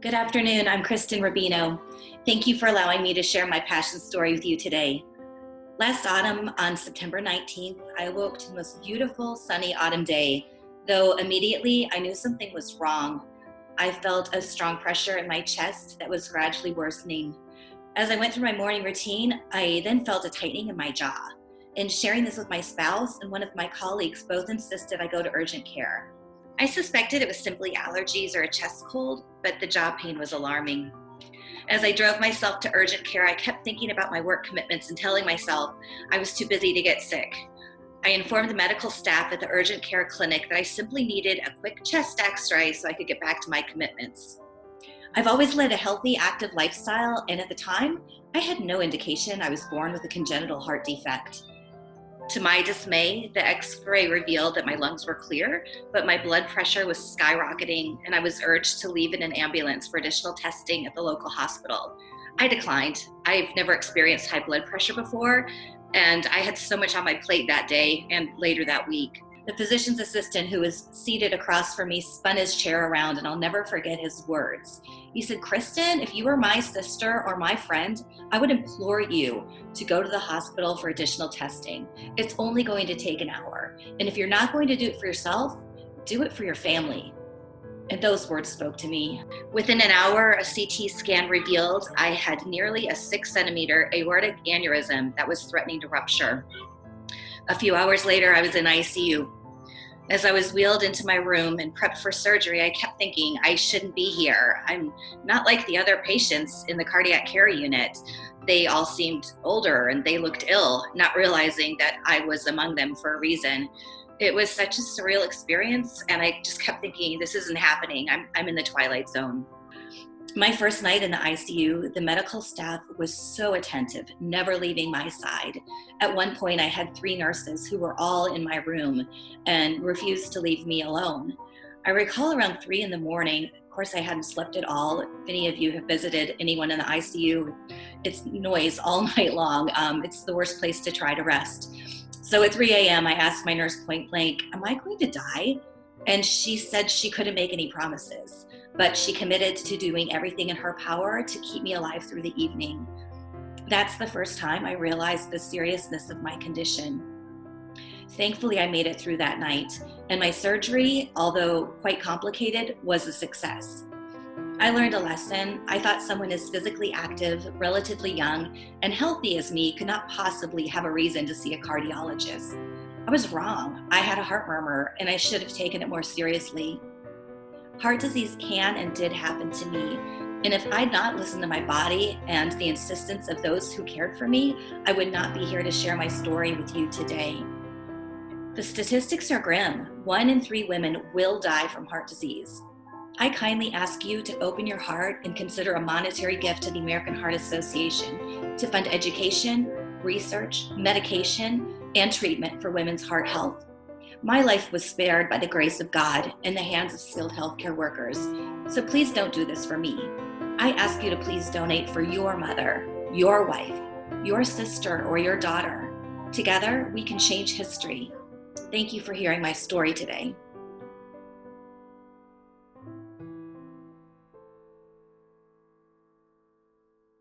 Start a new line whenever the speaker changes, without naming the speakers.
Good afternoon. I'm Kristin Rubino. Thank you for allowing me to share my passion story with you today. Last autumn, on September 19th, I awoke to the most beautiful sunny autumn day, though immediately I knew something was wrong. I felt a strong pressure in my chest that was gradually worsening. As I went through my morning routine, I then felt a tightening in my jaw. In sharing this with my spouse and one of my colleagues, both insisted I go to urgent care. I suspected it was simply allergies or a chest cold, but the jaw pain was alarming. As I drove myself to urgent care, I kept thinking about my work commitments and telling myself I was too busy to get sick. I informed the medical staff at the urgent care clinic that I simply needed a quick chest x-ray so I could get back to my commitments. I've always led a healthy, active lifestyle, and at the time, I had no indication I was born with a congenital heart defect. To my dismay, the x-ray revealed that my lungs were clear, but my blood pressure was skyrocketing, and I was urged to leave in an ambulance for additional testing at the local hospital. I declined. I've never experienced high blood pressure before, and I had so much on my plate that day and later that week. The physician's assistant, who was seated across from me, spun his chair around, and I'll never forget his words. He said, "Kristin, if you were my sister or my friend, I would implore you to go to the hospital for additional testing. It's only going to take an hour. And if you're not going to do it for yourself, do it for your family." And those words spoke to me. Within an hour, a CT scan revealed I had nearly a 6-centimeter aortic aneurysm that was threatening to rupture. A few hours later, I was in ICU. As I was wheeled into my room and prepped for surgery, I kept thinking, I shouldn't be here. I'm not like the other patients in the cardiac care unit. They all seemed older and they looked ill, not realizing that I was among them for a reason. It was such a surreal experience, and I just kept thinking, this isn't happening. I'm in the twilight zone. My first night in the ICU, the medical staff was so attentive, never leaving my side. At one point, I had 3 nurses who were all in my room and refused to leave me alone. I recall around 3 in the morning, of course I hadn't slept at all. If any of you have visited anyone in the ICU, it's noise all night long. It's the worst place to try to rest. So at 3 a.m., I asked my nurse point blank, "Am I going to die?" And she said she couldn't make any promises, but she committed to doing everything in her power to keep me alive through the evening. That's the first time I realized the seriousness of my condition. Thankfully, I made it through that night, and my surgery, although quite complicated, was a success. I learned a lesson. I thought someone as physically active, relatively young, and healthy as me could not possibly have a reason to see a cardiologist. I was wrong. I had a heart murmur, and I should have taken it more seriously. Heart disease can and did happen to me, and if I'd not listened to my body and the insistence of those who cared for me, I would not be here to share my story with you today. The statistics are grim. 1 in 3 women will die from heart disease. I kindly ask you to open your heart and consider a monetary gift to the American Heart Association to fund education, research, medication, and treatment for women's heart health. My life was spared by the grace of God in the hands of skilled healthcare workers, so please don't do this for me. I ask you to please donate for your mother, your wife, your sister, or your daughter. Together, we can change history. Thank you for hearing my story today.